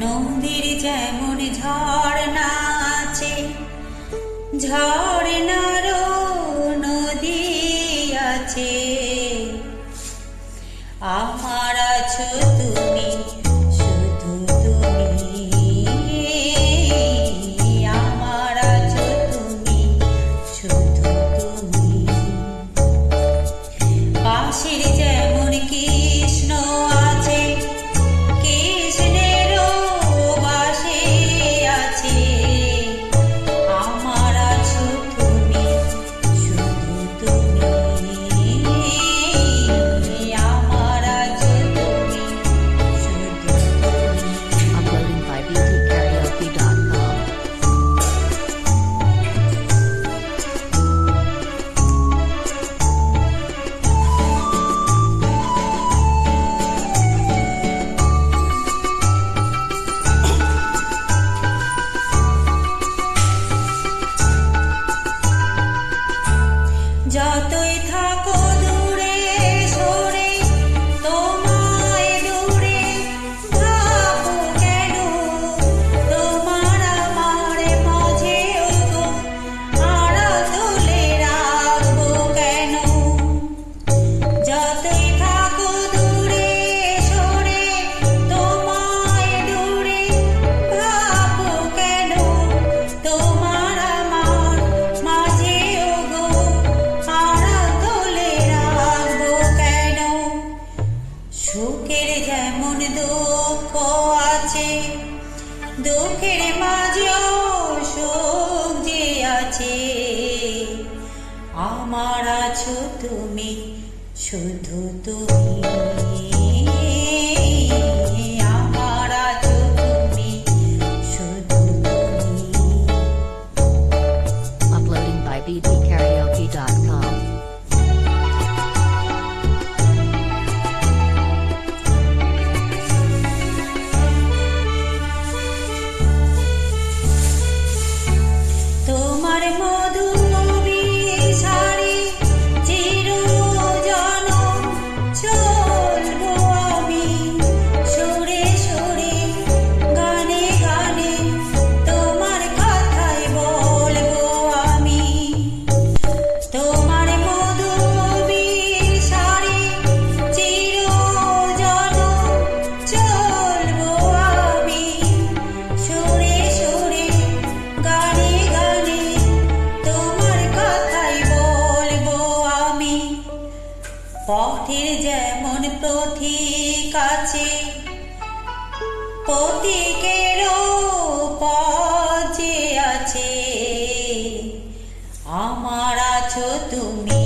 নদীর যেমন ঝর্ণা আছে, ঝর্ণারও নদী আছে। আমার আছো তুমি, শুধু তুমি। আমার আছো তুমি, শুধু তুমি। পাশের যেমন কৃষ্ণ আছে, কৃষ্ণেরও বাসে আছে। আমার আছো তুমি, শুধু তুমি। আমার আছো তুমি, শুধু তুমি। Uploading by btkaraoke.com. যতই থাকো দূরে সরে, তোমায় দূরে ভাবো কেন? তোমার আমার মাঝে ওগো আড়াল তুলে রাখবো কেন? যতই থাকো দূরে সরে, তোমায় দূরে ভাবো কেন? তোমার আমার মাঝে ওগো আড়াল তুলে রাখবো কেন? সুখের যেমন দুঃখ আছে, দুঃখের মাঝেও সুখ যে আছে। আমার আছো তুমি, শুধু তুমি। আমার আছো তুমি, শুধু তুমি। Uploading by btkaraoke.com. তোমার মধু বিষারে চিরজনম চলবো আমি, সুরে সুরে গানে গানে তোমার কথাই বলবো আমি। তোমার মধু বিষারে চিরজনম চলবো আমি, সুরে সুরে গানে গানে তোমার কথাই বলবো আমি। পথের যেমন প্রতীক আছে, প্রতীকেরও পথ যে আছে। আমার আছো তুমি,